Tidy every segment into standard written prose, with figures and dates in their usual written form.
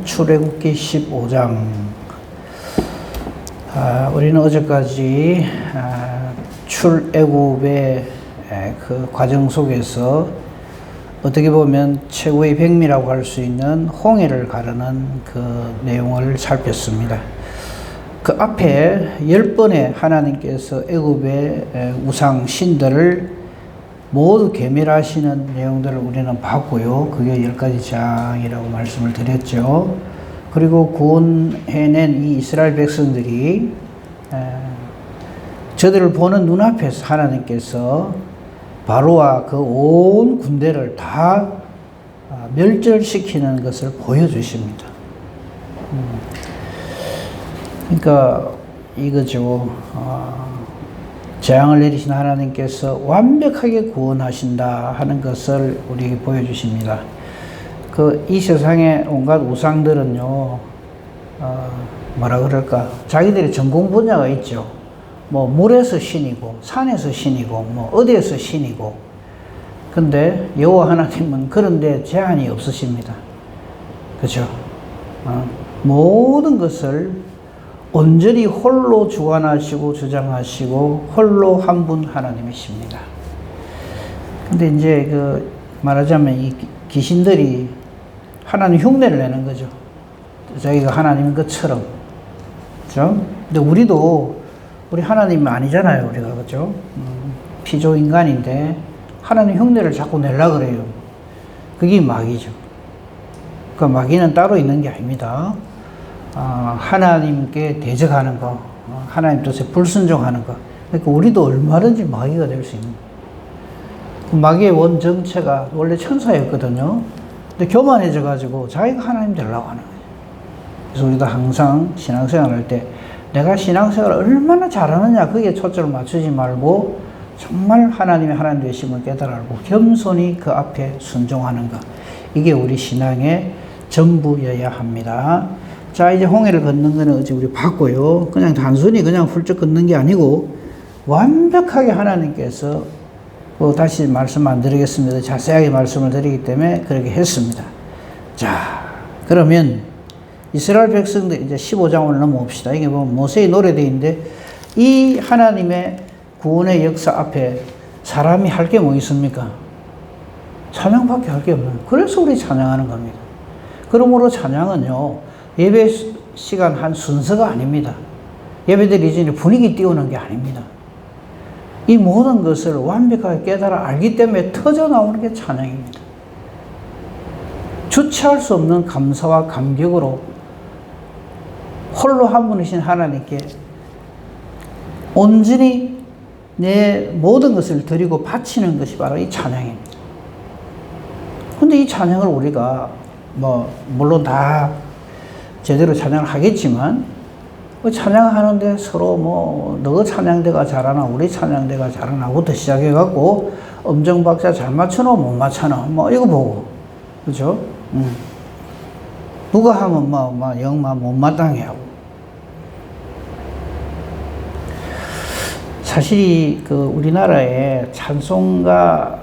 출애굽기 15장. 우리는 어제까지 출애굽의 그 과정 속에서 어떻게 보면 최고의 백미라고 할 수 있는 홍해를 가르는 그 내용을 살폈습니다. 그 앞에 10번의 하나님께서 애굽의 우상 신들을 모두 괴멸하시는 내용들을 우리는 봤고요. 그게 10가지 장이라고 말씀을 드렸죠. 그리고 구원해낸 이 이스라엘 백성들이 저들을 보는 눈앞에서 하나님께서 바로와 그 온 군대를 다 멸절시키는 것을 보여주십니다. 그러니까 이거죠. 재앙을 내리신 하나님께서 완벽하게 구원하신다 하는 것을 우리에게 보여주십니다. 이 세상의 온갖 우상들은요, 뭐라 그럴까, 자기들의 전공 분야가 있죠. 뭐 물에서 신이고 산에서 신이고 뭐 어디에서 신이고. 근데 여호와 하나님은 그런데 제한이 없으십니다. 그렇죠? 모든 것을 온전히 홀로 주관하시고 주장하시고 홀로 한 분 하나님이십니다. 근데 이제 말하자면 이 귀신들이 하나님 흉내를 내는 거죠. 자기가 하나님인 것처럼. 그죠? 근데 우리 하나님이 아니잖아요, 우리가. 그죠? 피조 인간인데 하나님 흉내를 자꾸 내려고 그래요. 그게 마귀죠. 그 마귀는 따로 있는 게 아닙니다. 하나님께 대적하는 거, 하나님 뜻에 불순종하는 거. 그러니까 우리도 얼마든지 마귀가 될 수 있는 거예요. 마귀의 원정체가 원래 천사였거든요. 근데 교만해져 가지고 자기가 하나님 되려고 하는 거예요. 그래서 우리도 항상 신앙생활 할 때 내가 신앙생활을 얼마나 잘하느냐 거기에 초점을 맞추지 말고 정말 하나님의 하나님 되심을 깨달고 겸손히 그 앞에 순종하는 것. 이게 우리 신앙의 전부여야 합니다. 자, 이제 홍해를 걷는 거는 어제 우리 봤고요. 그냥 단순히 그냥 훌쩍 걷는 게 아니고 완벽하게 하나님께서 다시 말씀 안 드리겠습니다. 자세하게 말씀을 드리기 때문에 그렇게 했습니다. 자, 그러면 이스라엘 백성들 이제 15장을 넘어옵시다. 이게 뭐 모세의 노래대인데 이 하나님의 구원의 역사 앞에 사람이 할 게 뭐 있습니까? 찬양밖에 할 게 없는. 그래서 우리 찬양하는 겁니다. 그러므로 찬양은요, 예배 시간 한 순서가 아닙니다. 예배드리기 전에 분위기 띄우는 게 아닙니다. 이 모든 것을 완벽하게 깨달아 알기 때문에 터져 나오는 게 찬양입니다. 주체할 수 없는 감사와 감격으로 홀로 한 분이신 하나님께 온전히 내 모든 것을 드리고 바치는 것이 바로 이 찬양입니다. 근데 이 찬양을 우리가 물론 다 제대로 찬양을 하겠지만 찬양하는데 서로 너 찬양대가 잘하나 우리 찬양대가 잘하나부터 시작해갖고 음정박자 잘 맞추나 못 맞추나 이거 보고. 그죠? 누가 하면 영 못마땅해 하고. 사실 우리나라에 찬송가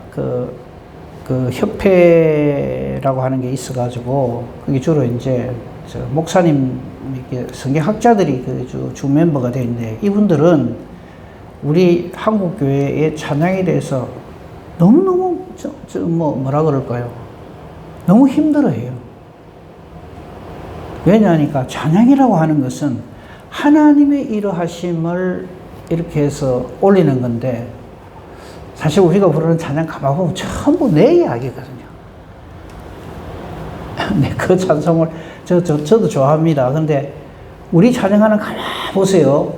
협회라고 하는 게 있어가지고 그게 주로 이제 목사님 성경학자들이 주 멤버가 되어 있는데 이분들은 우리 한국교회의 찬양에 대해서 너무너무 뭐라 그럴까요? 너무 힘들어해요. 왜냐하니까 찬양이라고 하는 것은 하나님의 이러하심을 이렇게 해서 올리는 건데 사실 우리가 부르는 찬양 가만 보면 전부 내 이야기거든요. 네, 그 찬송을 저도 좋아합니다. 근데 우리 찬양하는 가만 보세요.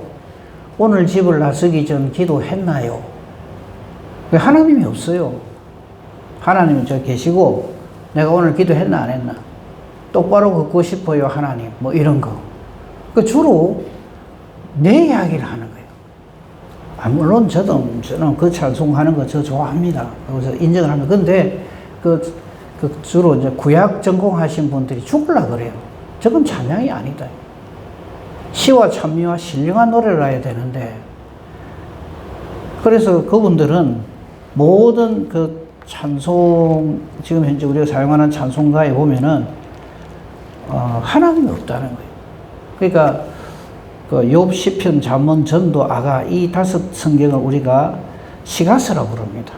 오늘 집을 나서기 전 기도했나요? 왜 하나님이 없어요? 하나님은 저 계시고 내가 오늘 기도했나 안 했나? 똑바로 걷고 싶어요 하나님. 이런 거. 주로 내 이야기를 하는 거예요. 물론 저는 그 찬송하는 거 저 좋아합니다. 그래서 인정을 합니다. 근데 주로 이제 구약 전공하신 분들이 죽으려고 그래요. 저건 찬양이 아니다. 시와 찬미와 신령한 노래를 해야 되는데, 그래서 그분들은 모든 찬송, 지금 현재 우리가 사용하는 찬송가에 보면은 하나님이 없다는 거예요. 그러니까 그 욥, 시편, 잠언, 전도, 아가 이 5 성경을 우리가 시가서라고 부릅니다.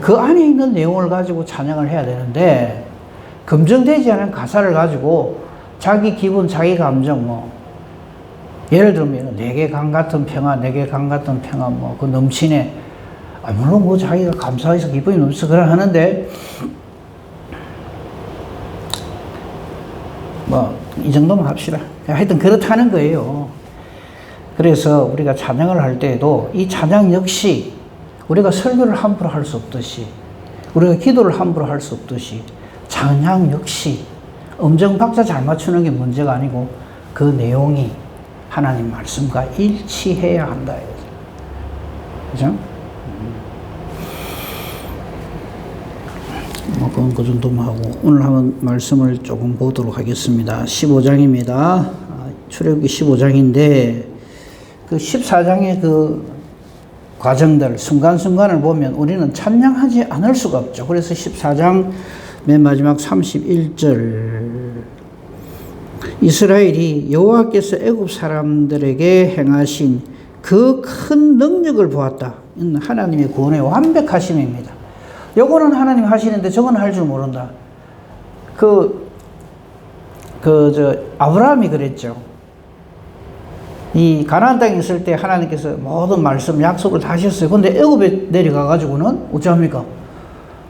그 안에 있는 내용을 가지고 찬양을 해야 되는데 검증되지 않은 가사를 가지고 자기 기분, 자기 감정 예를 들면 내게 강 같은 평화, 내게 강 같은 평화 그 넘치네. 물론 자기가 감사해서 기분이 넘쳐서 그래 하는데 이 정도만 합시다. 하여튼 그렇다는 거예요. 그래서 우리가 찬양을 할 때에도 이 찬양 역시 우리가 설교를 함부로 할 수 없듯이 우리가 기도를 함부로 할 수 없듯이 찬양 역시 음정 박자 잘 맞추는 게 문제가 아니고 그 내용이 하나님 말씀과 일치해야 한다. 그죠? 그건 그 정도만 하고 오늘 한번 말씀을 조금 보도록 하겠습니다. 15장입니다. 출애굽기 15장인데 그 14장의 그 과정들 순간순간을 보면 우리는 찬양하지 않을 수가 없죠. 그래서 14장 맨 마지막 31절 이스라엘이 여호와께서 애굽 사람들에게 행하신 그 큰 능력을 보았다. 하나님의 구원의 완벽하심입니다. 요거는 하나님 하시는데 저건 할 줄 모른다. 아브라함이 그랬죠. 이 가나안 땅에 있을 때 하나님께서 모든 말씀, 약속을 다 하셨어요. 근데 애굽에 내려가가지고는 어찌합니까?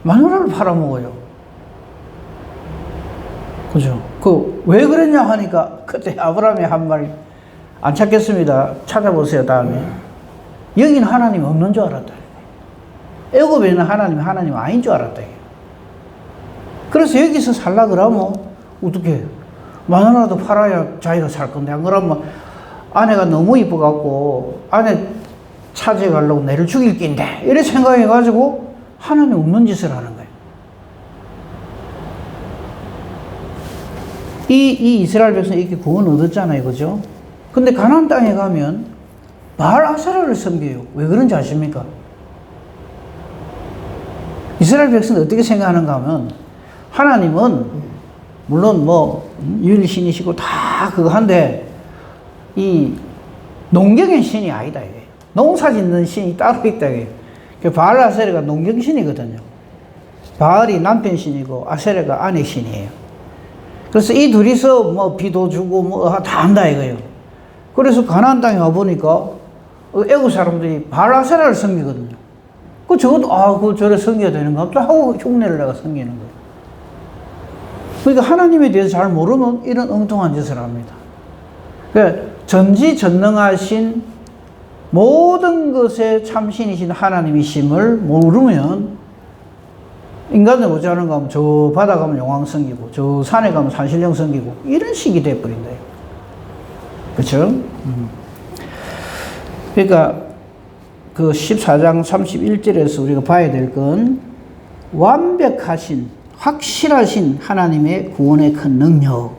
마누라를 팔아먹어요. 그죠? 왜 그랬냐 하니까 그때 아브라함이 한 말 안 찾겠습니다. 찾아보세요, 다음에. 여기는 하나님이 없는 줄 알았다. 애굽에는 하나님 아닌 줄 알았다. 그래서 여기서 살라 그러면 어떻게 마누라도 팔아야 자기가 살 건데 안 그러면 아내가 너무 이뻐갖고 아내 차지해가려고 내를 죽일 낀데 이래 생각해가지고 하나님 없는 짓을 하는 거예요. 이 이스라엘 백성이 이렇게 구원 얻었잖아요. 그죠? 근데 가나안 땅에 가면 바알 아세라를 섬겨요. 왜 그런지 아십니까? 이스라엘 백성은 어떻게 생각하는가 하면 하나님은 물론 유일신이시고 다 그거 한데 이 농경의 신이 아니다 이게. 농사 짓는 신이 따로 있다 이게. 바알 아세라가 농경신이거든요. 바알이 남편 신이고 아세라가 아내 신이에요. 그래서 이 둘이서 비도 주고 다 한다 이거예요. 그래서 가나안 땅에 와보니까 애굽 사람들이 바알 아세라를 섬기거든요. 저것도 저래 섬겨야 되는가 보다 하고 흉내를 내가 섬기는 거예요. 그러니까 하나님에 대해서 잘 모르면 이런 엉뚱한 짓을 합니다. 그러니까 전지전능하신 모든 것의 참신이신 하나님이심을 모르면 인간들 어찌하는가 하면 저 바다 가면 용왕 섬기고 저 산에 가면 산신령 섬기고 이런 식이 돼버린다. 그렇죠? 그러니까 그 14장 31절에서 우리가 봐야 될 건 완벽하신 확실하신 하나님의 구원의 큰 능력.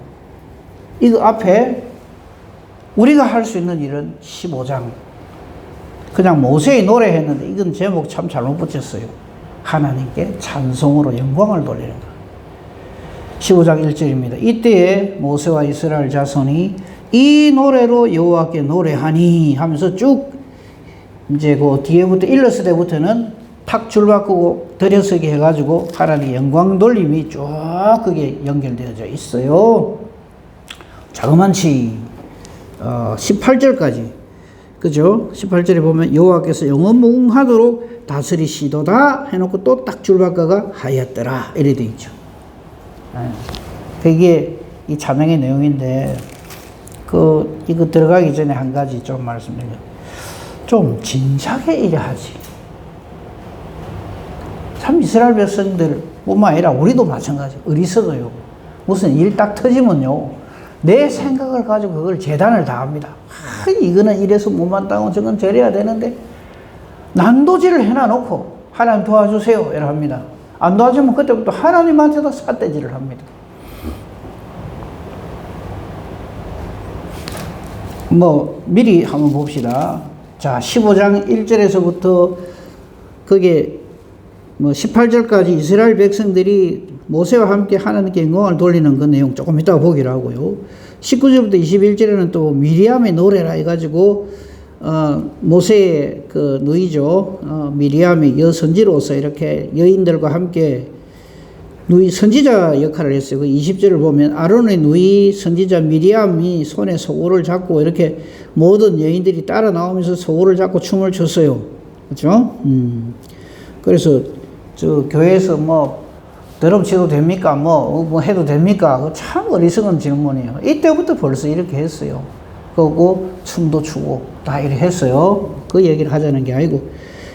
이거 앞에 우리가 할 수 있는 일은 15장 그냥 모세의 노래 했는데 이건 제목 참 잘못 붙였어요. 하나님께 찬송으로 영광을 돌리는 것. 15장 1절입니다. 이때에 모세와 이스라엘 자손이 이 노래로 여호와께 노래하니 하면서 쭉 이제 그 뒤에부터 일러스 때부터는 탁 줄 바꾸고 들여서기 해가지고 하나님 영광 돌림이 쭉 그게 연결되어져 있어요. 자그만치 18절까지 그죠? 18절에 보면 여호와께서 영원무궁하도록 다스리시도다 해놓고 또 딱 줄 바꿔가 하였더라 이래 돼 있죠. 그게 이 찬양의 내용인데 이거 들어가기 전에 한 가지 좀 말씀드려요. 좀 진작에 이래 하지. 참 이스라엘 백성들 뿐만 아니라 우리도 마찬가지. 어리석어요. 무슨 일 딱 터지면요. 내 생각을 가지고 그걸 재단을 다 합니다. 이거는 이래서 못마땅하고 저건 저래야 되는데 난도질을 해놔놓고 하나님 도와주세요 이래 합니다. 안 도와주면 그때부터 하나님한테도 삿대질을 합니다. 미리 한번 봅시다. 자, 15장 1절에서부터 그게 18절까지 이스라엘 백성들이 모세와 함께 하나님께 영광을 돌리는 그 내용 조금 이따가 보기로 하고요. 19절부터 21절에는 또 미리암의 노래라 해가지고 모세의 그 누이죠. 미리암이 여선지로서 이렇게 여인들과 함께 누이 선지자 역할을 했어요. 그 20절을 보면 아론의 누이 선지자 미리암이 손에 소고를 잡고 이렇게 모든 여인들이 따라 나오면서 소고를 잡고 춤을 췄어요. 그렇죠? 그래서 저 교회에서 뭐 드럼치도 됩니까? 뭐 해도 됩니까? 참 어리석은 질문이에요. 이때부터 벌써 이렇게 했어요. 그리고 춤도 추고 다 이렇게 했어요. 그 얘기를 하자는 게 아니고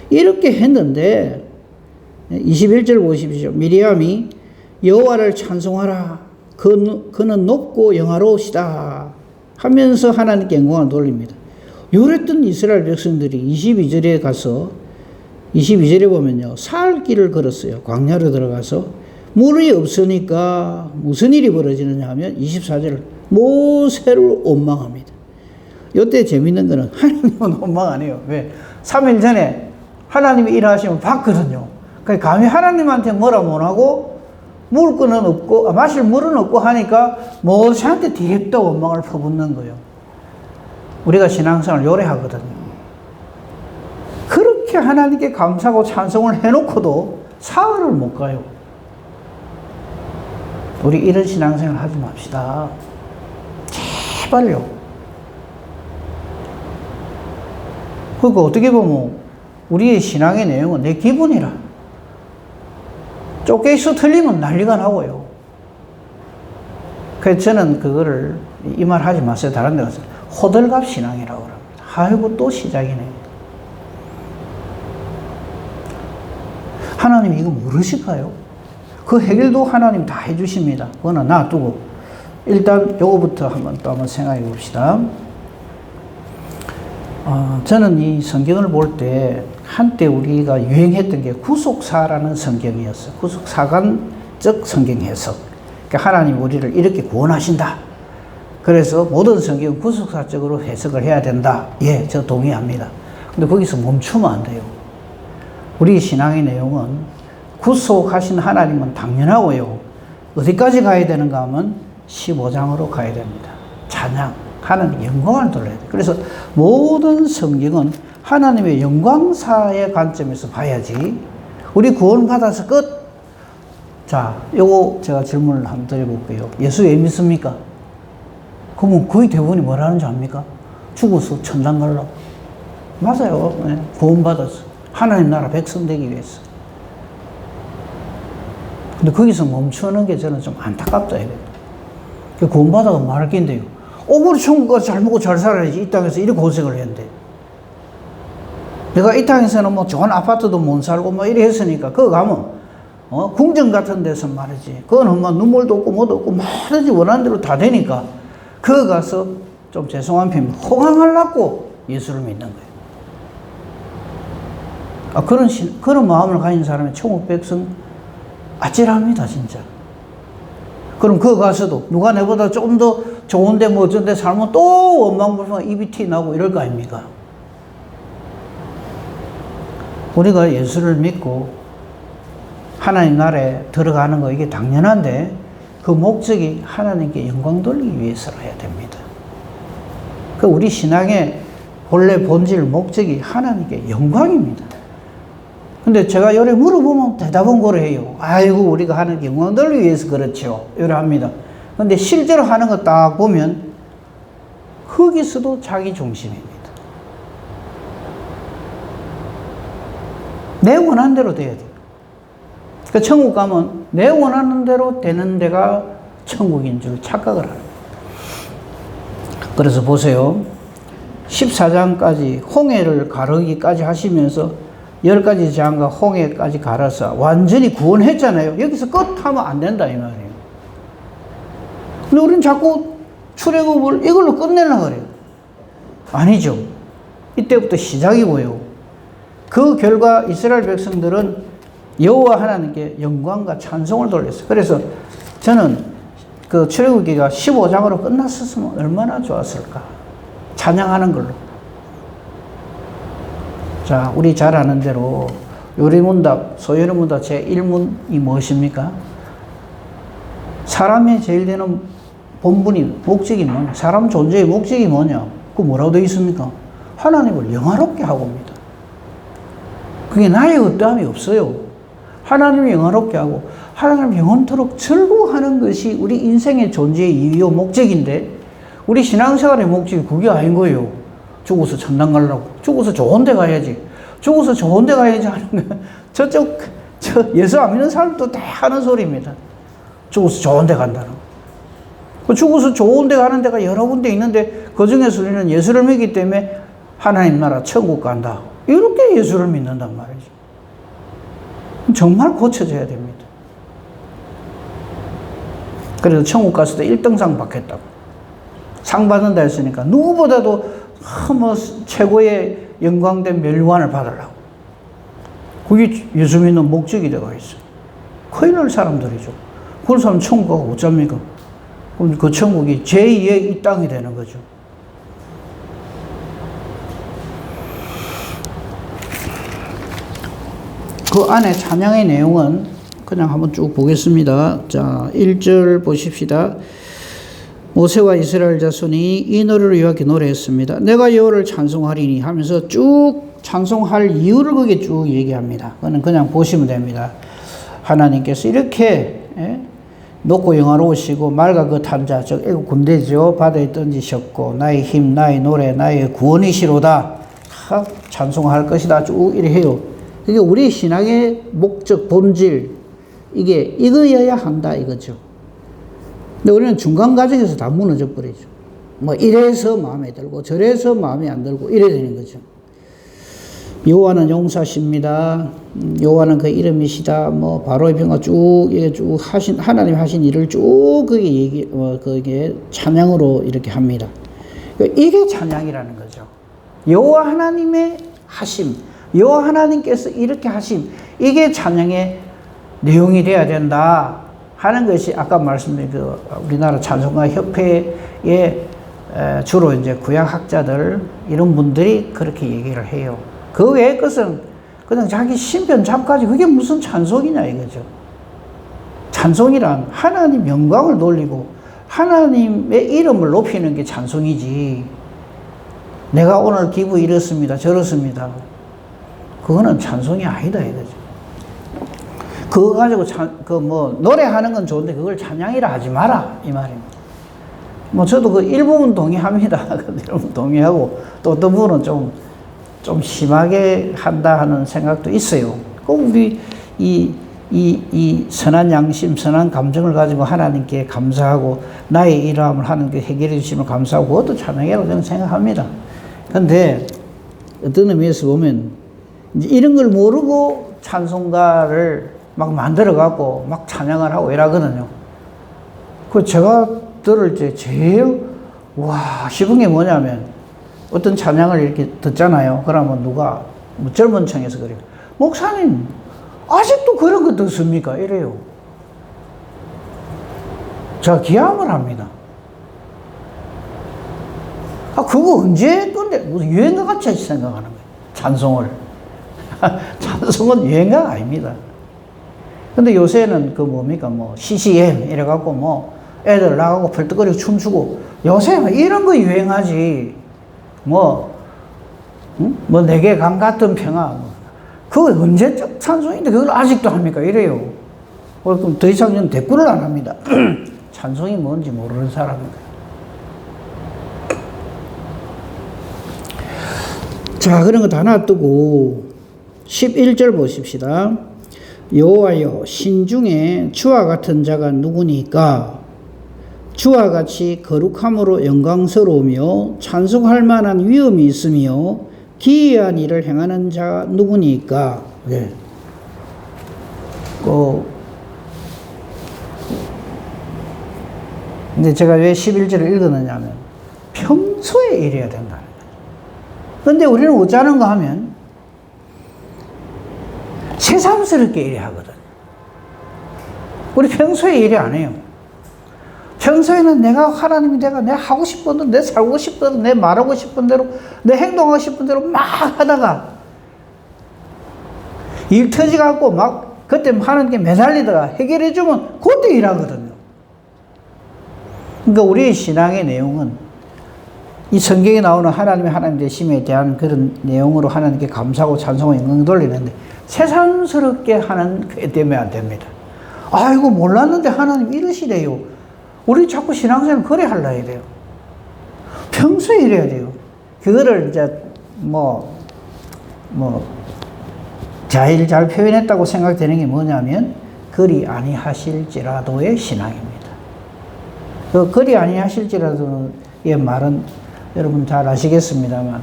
이렇게 했는데 21절 보십시오. 미리암이 여호와를 찬송하라. 그는 높고 영화로우시다 하면서 하나님께 영광을 돌립니다. 요랬던 이스라엘 백성들이 22절에 가서 22절에 보면요. 사흘 길을 걸었어요. 광야로 들어가서 물이 없으니까 무슨 일이 벌어지느냐 하면 24절 모세를 원망합니다. 이때 재밌는 거는 하나님은 원망 안 해요. 왜? 3일 전에 하나님이 일하시면 봤거든요. 그러니까 감히 하나님한테 뭐라 못하고 물건은 없고 마실 물은 없고 하니까 모세한테 디렉트 원망을 퍼붓는 거예요. 우리가 신앙생활 요래 하거든요. 그렇게 하나님께 감사하고 찬송을 해놓고도 사흘을 못 가요. 우리 이런 신앙생활 하지 맙시다. 제발요. 그러니까 어떻게 보면 우리의 신앙의 내용은 내 기분이라. 쪼개서 틀리면 난리가 나고요. 그래서 저는 그거를 이 말 하지 마세요. 다른 데 가서 호들갑 신앙이라고 합니다. 아이고 또 시작이네. 하나님 이거 모르실까요? 그 해결도 하나님 다 해주십니다. 그거는 놔두고 일단 요거부터 한번 생각해 봅시다. 저는 이 성경을 볼 때 한때 우리가 유행했던 게 구속사라는 성경이었어요. 구속사관적 성경 해석. 그러니까 하나님 우리를 이렇게 구원하신다. 그래서 모든 성경은 구속사적으로 해석을 해야 된다. 예, 저 동의합니다. 근데 거기서 멈추면 안 돼요. 우리 신앙의 내용은 구속하신 하나님은 당연하고요. 어디까지 가야 되는가 하면 15장으로 가야 됩니다. 찬양, 하나님 영광을 돌려야 돼요. 그래서 모든 성경은 하나님의 영광사의 관점에서 봐야지. 우리 구원받아서 끝. 자, 요거 제가 질문을 한번 드려볼게요. 예수 왜 믿습니까? 그러면 거의 대부분이 뭐라는 줄 압니까? 죽어서 천당 가려고. 맞아요. 네. 구원받아서 하나님 나라 백성 되기 위해서. 근데 거기서 멈추는 게 저는 좀 안타깝다 이거예요. 구원받아가 말할 낀데요. 오므리 천국 가서 잘 먹고 잘 살아야지. 이 땅에서 이렇게 고생을 했는데. 내가 이 땅에서는 뭐 좋은 아파트도 못 살고 뭐 이래 했으니까 그거 가면 궁전 같은 데서 말이지. 그거는 뭐 눈물도 없고 뭐도 없고 뭐든지 원하는 대로 다 되니까 그거 가서 좀 죄송한 표현 호강하려고 예수를 믿는 거예요. 그런 마음을 가진 사람이 천국 백성 아찔합니다, 진짜. 그럼 그거 가서도 누가 내보다 좀 더 좋은데 뭐 어쩐데 살면 또 원망불평 입이 티 나고 이럴 거 아닙니까? 우리가 예수를 믿고 하나님 나라에 들어가는 거 이게 당연한데 그 목적이 하나님께 영광 돌리기 위해서라야 됩니다. 그 우리 신앙의 본래 본질 목적이 하나님께 영광입니다. 근데 제가 요래 물어보면 대답은 그래요. 아이고 우리가 하나님께 영광 돌리기 위해서 그렇죠. 요래 합니다. 근데 실제로 하는 거 딱 보면 거기서도 자기 중심입니다. 내 원하는 대로 돼야 돼요. 그러니까 천국 가면 내 원하는 대로 되는 데가 천국인 줄 착각을 합니다. 그래서 보세요. 14장까지 홍해를 가르기까지 하시면서 10가지 재앙과 홍해까지 갈아서 완전히 구원했잖아요. 여기서 끝 하면 안 된다 이 말이에요. 근데 우리는 자꾸 출애굽을 이걸로 끝내려고 그래요. 아니죠. 이때부터 시작이고요. 그 결과 이스라엘 백성들은 여호와 하나님께 영광과 찬송을 돌렸어요. 그래서 저는 그 출애굽기가 15장으로 끝났었으면 얼마나 좋았을까. 찬양하는 걸로. 자, 우리 잘 아는 대로 요리문답, 소요리문답 제1문이 무엇입니까? 사람의 제일 되는 본분이, 목적이 뭐냐? 사람 존재의 목적이 뭐냐? 그 뭐라고 되어 있습니까? 하나님을 영화롭게 하고 옵니다. 그게 나의 어떠함이 없어요. 하나님을 영화롭게 하고 하나님을 영원토록 즐거워하는 것이 우리 인생의 존재의 이유 목적인데 우리 신앙생활의 목적이 그게 아닌 거예요. 죽어서 천당 가려고. 죽어서 좋은 데 가야지. 죽어서 좋은 데 가야지 하는 거. 예수 안 믿는 사람도 다 하는 소리입니다. 죽어서 좋은 데 간다는 거. 죽어서 좋은 데 가는 데가 여러 군데 있는데 그 중에서 우리는 예수를 믿기 때문에 하나님 나라 천국 간다. 이렇게 예수를 믿는단 말이죠. 정말 고쳐져야 됩니다. 그래서 천국 갔을 때 1등상 받겠다고. 상 받는다 했으니까 누구보다도 뭐 최고의 영광된 멸관을 받으려고. 그게 예수 믿는 목적이 되어 있어요. 큰일 날 사람들이죠. 그런 사람 천국 가고 어쩝니까? 그럼 그 천국이 제2의 이 땅이 되는 거죠. 그 안에 찬양의 내용은 그냥 한번 쭉 보겠습니다. 자, 1절 보십시다. 모세와 이스라엘 자손이 이 노래를 이렇게 노래했습니다. 내가 여호와를 찬송하리니 하면서 쭉 찬송할 이유를 거기에 쭉 얘기합니다. 그거는 그냥 보시면 됩니다. 하나님께서 이렇게 높고 영화로우시고 말과 그 탄자 즉 애국 군대죠. 바다에 던지셨고 나의 힘 나의 노래 나의 구원이시로다. 찬송할 것이다. 쭉 이래 해요. 그게 우리 신앙의 목적 본질 이게 이거여야 한다 이거죠. 근데 우리는 중간 과정에서 다 무너져 버리죠. 뭐 이래서 마음에 들고 저래서 마음에 안 들고 이래 되는 거죠. 여호와는 용사십니다. 여호와는 그 이름이시다. 뭐 바로의 병과 쭉 하신 하나님 하신 일을 쭉 그게 그게 찬양으로 이렇게 합니다. 이게 찬양이라는 거죠. 여호와 하나님의 하심, 여호와 하나님께서 이렇게 하심, 이게 찬양의 내용이 돼야 된다 하는 것이 아까 말씀드린 그 우리나라 찬송가 협회의 주로 이제 구약학자들 이런 분들이 그렇게 얘기를 해요. 그 외의 것은 그냥 자기 신변 잡까지 그게 무슨 찬송이냐 이거죠. 찬송이란 하나님 영광을 돌리고 하나님의 이름을 높이는 게 찬송이지. 내가 오늘 기분 이렇습니다 저렇습니다. 그거는 찬송이 아니다 이거죠. 그거 가지고 노래하는 건 좋은데 그걸 찬양이라 하지 마라 이 말입니다. 뭐 저도 그 일부분 동의합니다. 일부분 동의하고 또 어떤 부분은 좀 심하게 한다 하는 생각도 있어요. 꼭 우리 이 선한 양심, 선한 감정을 가지고 하나님께 감사하고 나의 일함을 하는 게 해결해 주심을 감사하고 그것도 찬양이라고 저는 생각합니다. 그런데 어떤 의미에서 보면 이제 이런 걸 모르고 찬송가를 막 만들어갖고 막 찬양을 하고 이러거든요. 그 제가 들을 때 제일 와 싶은 게 뭐냐면 어떤 찬양을 이렇게 듣잖아요. 그러면 누가 뭐 젊은 층에서 그래요. 목사님 아직도 그런 거 듣습니까? 이래요. 제가 기함을 합니다. 그거 언제 건데 무슨 유행가 같이 생각하는 거예요. 찬송을. 찬송은 유행가 아닙니다. 근데 요새는 그 뭡니까 뭐 CCM 이래갖고 뭐 애들 나가고 펄떡거리고 춤추고 요새 이런 거 유행하지. 뭐 내게 강 같은 평화. 그거 언제적 찬송인데 그걸 아직도 합니까? 이래요. 그럼 더 이상 저는 대꾸를 안 합니다. 찬송이 뭔지 모르는 사람입니다. 자, 그런 거 다 놔두고 11절 보십시다. 여호와여 신중에 주와 같은 자가 누구니까? 주와 같이 거룩함으로 영광스러우며 찬송할 만한 위엄이 있으며 기이한 일을 행하는 자가 누구니까? 네. 근데 제가 왜 11절을 읽었느냐면 평소에 이래야 된다는 거예요. 근데 우리는 어쩌는가 하면 새삼스럽게 이래 하거든. 우리 평소에 이래 안 해요. 평소에는 내가 하나님이 내가 하고 싶은 대로, 내 살고 싶은 대로, 내 말하고 싶은 대로, 내 행동하고 싶은 대로 막 하다가 일 터지갖고 막 그때 하나님께 매달리다가 해결해주면 그때 일하거든요. 그러니까 우리의 신앙의 내용은 이 성경에 나오는 하나님 되심에 대한 그런 내용으로 하나님께 감사하고 찬송하고 영광 돌리는데 세상스럽게 하는 게 되면 안 됩니다. 아이고 몰랐는데 하나님 이러시래요. 우리 자꾸 신앙생활 그래 하려 해야 돼요. 평소에 이래야 돼요. 그거를 이제 잘 표현했다고 생각되는 게 뭐냐면 그리 아니하실지라도의 신앙입니다. 그 그리 아니하실지라도의 말은 여러분 잘 아시겠습니다만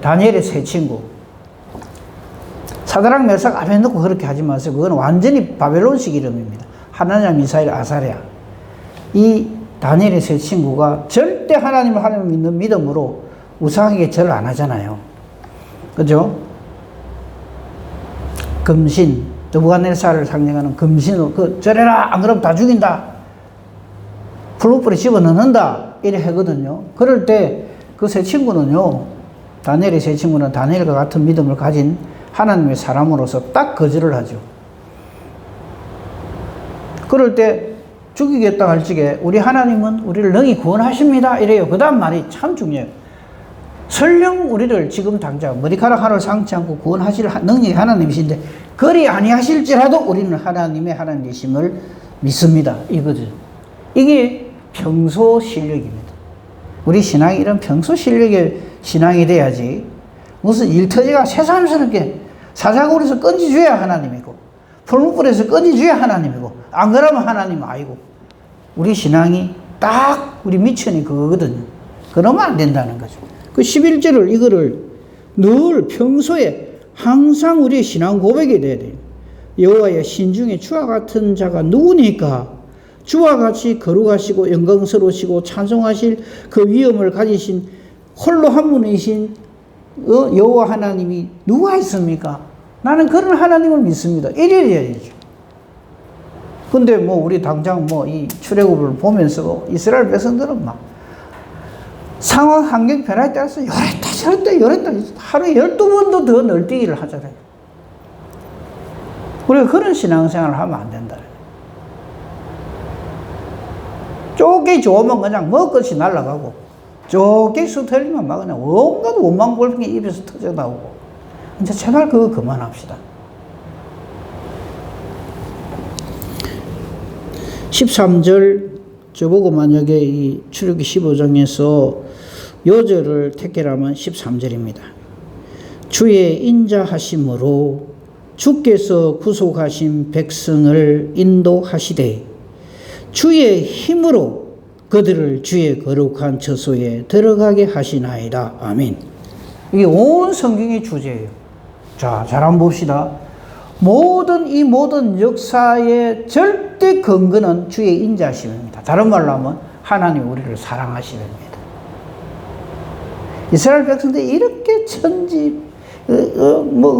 다니엘의 세 친구 사드락 메삭 아벤느고 그렇게 하지 마세요. 그건 완전히 바벨론식 이름입니다. 하나냐 미사일 아사랴. 이 다니엘의 세 친구가 절대 하나님을 믿는 믿음으로 우상에게 절 안 하잖아요. 그죠? 금신, 느부갓네살을 상징하는 금신으로 절해라 안 그러면 다 죽인다. 풀무불에 집어넣는다. 이래 하거든요. 그럴 때 그 세 친구는요. 다니엘의 세 친구는 다니엘과 같은 믿음을 가진 하나님의 사람으로서 딱 거절을 하죠. 그럴 때 죽이겠다 할 적에 우리 하나님은 우리를 능히 구원하십니다. 이래요. 그 다음 말이 참 중요해요. 설령 우리를 지금 당장 머리카락 하나를 상치 않고 구원하실 능력이 하나님이신데 그리 아니하실지라도 우리는 하나님의 하나님이심을 믿습니다. 이거죠. 이게 평소 실력입니다. 우리 신앙이 이런 평소 실력의 신앙이 돼야지 무슨 일터지가 새삼스럽게 사자굴에서 건지줘야 하나님이고 풀무불에서 건지줘야 하나님이고 안 그러면 하나님 아니고 우리 신앙이 딱 우리 미천이 그거거든요. 그러면 안 된다는 거죠. 그 11절을 이거를 늘 평소에 항상 우리의 신앙 고백이 돼야 돼요. 여호와의 신중에 주와 같은 자가 누구니까 주와 같이 거룩하시고 영광스러우시고 찬송하실 그 위엄을 가지신 홀로 한 분이신 여호와 하나님이 누가 있습니까? 나는 그런 하나님을 믿습니다. 이래야죠. 근데 우리 당장 이 출애굽을 보면서 이스라엘 백성들은 막 상황 환경 변화에 따라서 요랬다 하루에 12번도 더 널뛰기를 하잖아요. 우리가 그런 신앙생활을 하면 안 된다. 쪼개 좋으면 그냥 먹것이 날아가고 쪼개 수틀리면 막 그냥 온갖 원망 골핑이 입에서 터져나오고 이제 제발 그거 그만합시다. 13절 저보고 만약에 이 출애굽기 15장에서 요절을 택해라면 13절입니다. 주의 인자하심으로 주께서 구속하신 백성을 인도하시되 주의 힘으로 그들을 주의 거룩한 처소에 들어가게 하시나이다. 아멘. 이게 온 성경의 주제예요. 자, 잘 한번 봅시다. 모든 역사의 절대 근거는 주의 인자하심입니다. 다른 말로 하면 하나님 우리를 사랑하심입니다. 이스라엘 백성들이 이렇게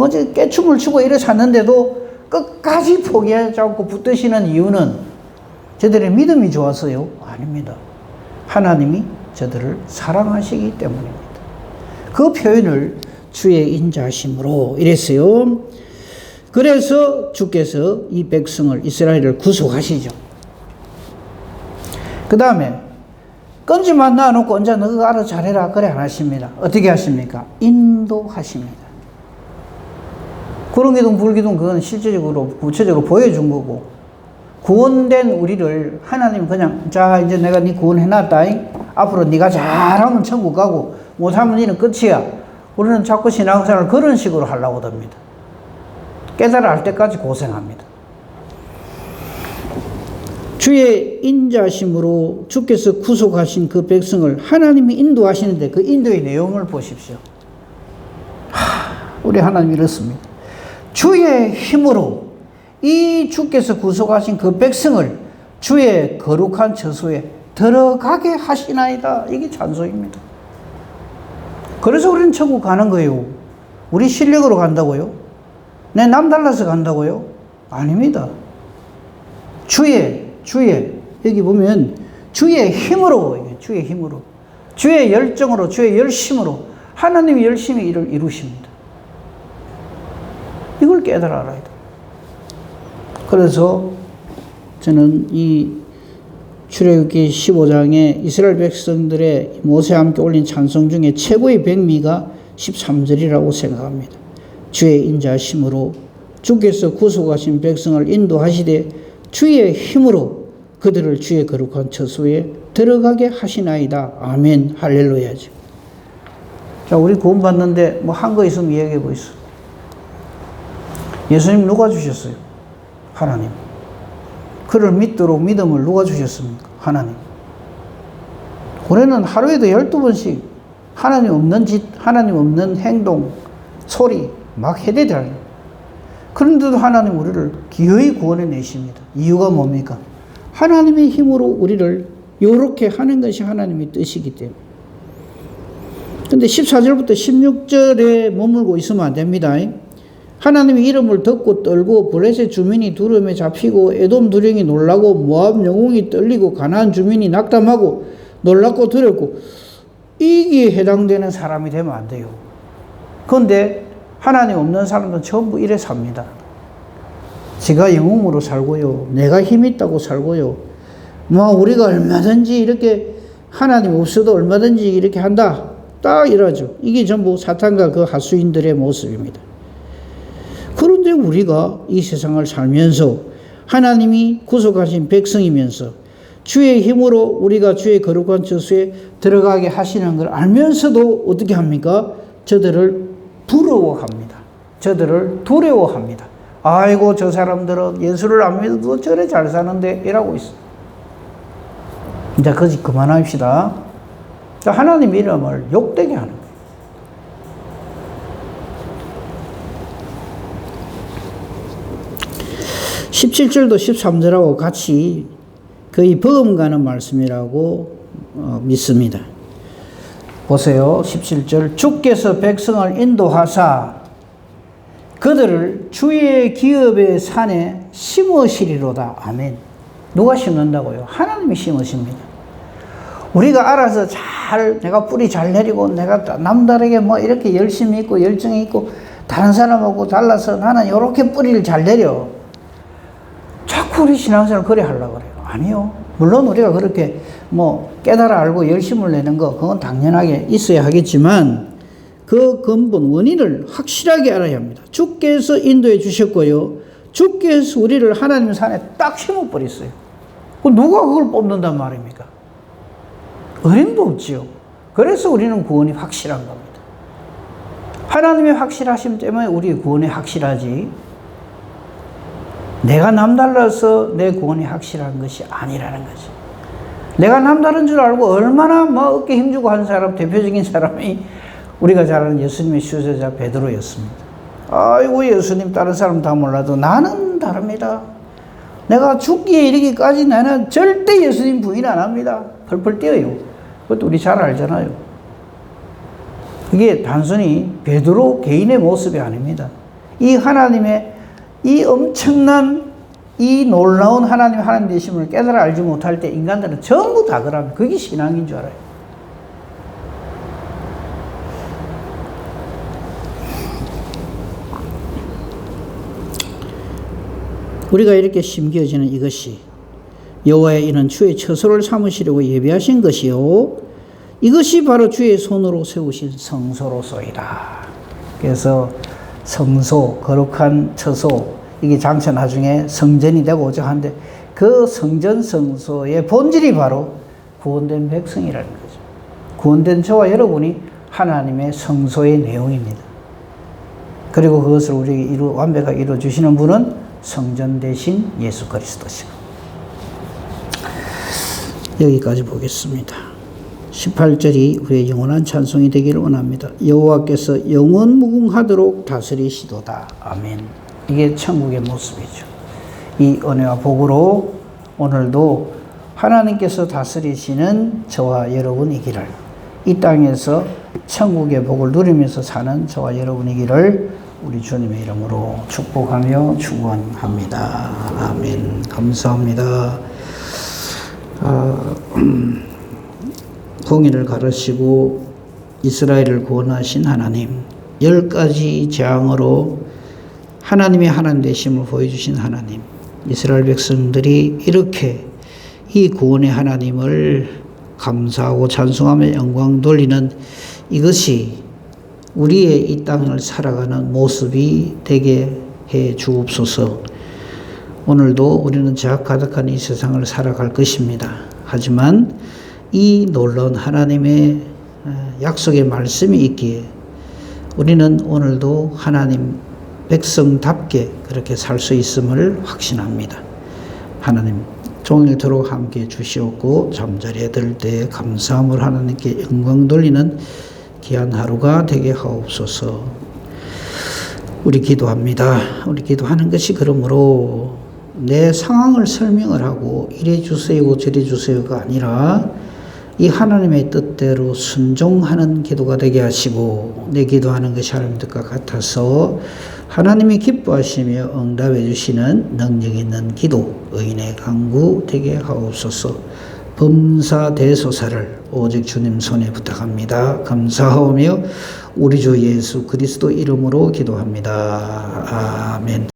어제 깨춤을 추고 이래 샀는데도 끝까지 포기하지 않고 붙드시는 이유는 저들의 믿음이 좋아서요? 아닙니다. 하나님이 저들을 사랑하시기 때문입니다. 그 표현을 주의 인자하심으로 이랬어요. 그래서 주께서 이 백성을 이스라엘을 구속하시죠. 그 다음에 건지만 놔놓고 언제 너가 알아서 잘해라 그래 안 하십니다. 어떻게 하십니까? 인도하십니다. 구름기둥 불기둥 그건 실제적으로 구체적으로 보여준 거고 구원된 우리를 하나님 그냥 자 이제 내가 네 구원해놨다. 앞으로 네가 잘하면 천국 가고 못하면 니는 끝이야. 우리는 자꾸 신앙생활을 그런 식으로 하려고 합니다. 깨달아 할 때까지 고생합니다. 주의 인자심으로 주께서 구속하신 그 백성을 하나님이 인도하시는데 그 인도의 내용을 보십시오. 우리 하나님 이렇습니다. 주의 힘으로 이 주께서 구속하신 그 백성을 주의 거룩한 처소에 들어가게 하시나이다. 이게 찬송입니다. 그래서 우리는 천국 가는 거예요. 우리 실력으로 간다고요? 내 남 달라서 간다고요? 아닙니다. 주의 여기 보면 주의 힘으로 주의 열정으로 주의 열심으로 하나님이 열심히 일을 이루십니다. 이걸 깨달아 알아야 돼. 그래서 저는 이 출애굽기 15장에 이스라엘 백성들의 모세와 함께 올린 찬송 중에 최고의 백미가 13절이라고 생각합니다. 주의 인자하심으로 주께서 구속하신 백성을 인도하시되 주의 힘으로 그들을 주의 거룩한 처소에 들어가게 하시나이다. 아멘. 할렐루야죠. 자, 우리 구원받는데 뭐 한 거 있으면 이야기해 보이소. 예수님 누가 주셨어요? 하나님. 그를 믿도록 믿음을 누가 주셨습니까? 하나님. 우리는 하루에도 12번씩 하나님 없는 짓, 하나님 없는 행동, 소리 막 해대잖아요. 그런데도 하나님 우리를 기어이 구원해 내십니다. 이유가 뭡니까? 하나님의 힘으로 우리를 이렇게 하는 것이 하나님의 뜻이기 때문에. 근데 14절부터 16절에 머물고 있으면 안 됩니다. 하나님의 이름을 듣고 떨고 블레셋 주민이 두려움에 잡히고 에돔 두령이 놀라고 모압 영웅이 떨리고 가나안 주민이 낙담하고 놀랍고 두렵고 이게 해당되는 사람이 되면 안 돼요. 그런데 하나님 없는 사람들은 전부 이래 삽니다. 제가 영웅으로 살고요. 내가 힘 있다고 살고요. 뭐 우리가 얼마든지 이렇게 하나님 없어도 얼마든지 이렇게 한다. 딱 이러죠. 이게 전부 사탄과 그 하수인들의 모습입니다. 그런데 우리가 이 세상을 살면서 하나님이 구속하신 백성이면서 주의 힘으로 우리가 주의 거룩한 처소에 들어가게 하시는 걸 알면서도 어떻게 합니까? 저들을 부러워합니다. 저들을 두려워합니다. 아이고 저 사람들은 예수를 안 믿어도 저래 잘 사는데 이라고 있어. 이제 거짓 그만합시다. 하나님 이름을 욕되게 하는 거예요. 17절도 13절하고 같이 거의 버금가는 말씀이라고 믿습니다. 보세요. 17절 주께서 백성을 인도하사 그들을 주의 기업의 산에 심으시리로다. 아멘. 누가 심는다고요? 하나님이 심으십니다. 우리가 알아서 내가 뿌리 잘 내리고 내가 남다르게 뭐 이렇게 열심히 있고 열정이 있고 다른 사람하고 달라서 나는 이렇게 뿌리를 잘 내려. 자꾸 우리 신앙생활 그래 하려고 그래요. 아니요. 물론 우리가 그렇게 뭐 깨달아 알고 열심을 내는 거 그건 당연하게 있어야 하겠지만 그 근본 원인을 확실하게 알아야 합니다. 주께서 인도해 주셨고요. 주께서 우리를 하나님 산에 딱 심어버렸어요. 누가 그걸 뽑는단 말입니까? 어림도 없지요. 그래서 우리는 구원이 확실한 겁니다. 하나님의 확실하심 때문에 우리의 구원이 확실하지 내가 남달라서 내 구원이 확실한 것이 아니라는 거지. 내가 남다른 줄 알고 얼마나 뭐 어깨 힘주고 한 사람, 대표적인 사람이 우리가 잘 아는 예수님의 수제자 베드로였습니다. 아이고 예수님 다른 사람 다 몰라도 나는 다릅니다. 내가 죽기에 이르기까지 나는 절대 예수님 부인 안 합니다. 펄펄 뛰어요. 그것도 우리 잘 알잖아요. 이게 단순히 베드로 개인의 모습이 아닙니다. 이 하나님의 이 엄청난 이 놀라운 하나님 되심을 깨달아 알지 못할 때 인간들은 전부 다 그럽니다. 그게 신앙인 줄 알아요. 우리가 이렇게 심겨지는 이것이 여호와의 이는 주의 처소를 삼으시려고 예비하신 것이요 이것이 바로 주의 손으로 세우신 성소로소이다. 그래서 성소, 거룩한 처소, 이게 장차 나중에 성전이 되고 오직한데 그 성전 성소의 본질이 바로 구원된 백성이라는 거죠. 구원된 저와 여러분이 하나님의 성소의 내용입니다. 그리고 그것을 우리에게 완벽하게 이루어주시는 분은 성전 대신 예수 그리스도시고. 여기까지 보겠습니다. 18절이 우리의 영원한 찬송이 되기를 원합니다. 여호와께서 영원 무궁하도록 다스리시도다. 아멘. 이게 천국의 모습이죠. 이 은혜와 복으로 오늘도 하나님께서 다스리시는 저와 여러분이기를, 이 땅에서 천국의 복을 누리면서 사는 저와 여러분이기를 우리 주님의 이름으로 축복하며 축원합니다. 아멘. 감사합니다. 공의를 가르치고 이스라엘을 구원하신 하나님, 10가지 재앙으로 하나님의 하나님 되심을 보여주신 하나님, 이스라엘 백성들이 이렇게 이 구원의 하나님을 감사하고 찬송하며 영광 돌리는 이것이 우리의 이 땅을 살아가는 모습이 되게 해 주옵소서. 오늘도 우리는 죄악 가득한 이 세상을 살아갈 것입니다. 하지만 이 놀라운 하나님의 약속의 말씀이 있기에 우리는 오늘도 하나님 백성답게 그렇게 살 수 있음을 확신합니다. 하나님 종일토록 함께 주시옵고 잠자리에 들 때 감사함으로 하나님께 영광 돌리는 귀한 하루가 되게 하옵소서. 우리 기도합니다. 우리 기도하는 것이 그러므로 내 상황을 설명을 하고 이래 주세요 저래 주세요가 아니라 이 하나님의 뜻대로 순종하는 기도가 되게 하시고 내 기도하는 것이 하나님의 뜻과 같아서 하나님이 기뻐하시며 응답해 주시는 능력 있는 기도 의인의 간구 되게 하옵소서. 범사대소사를 오직 주님 손에 부탁합니다. 감사하오며 우리 주 예수 그리스도 이름으로 기도합니다. 아멘.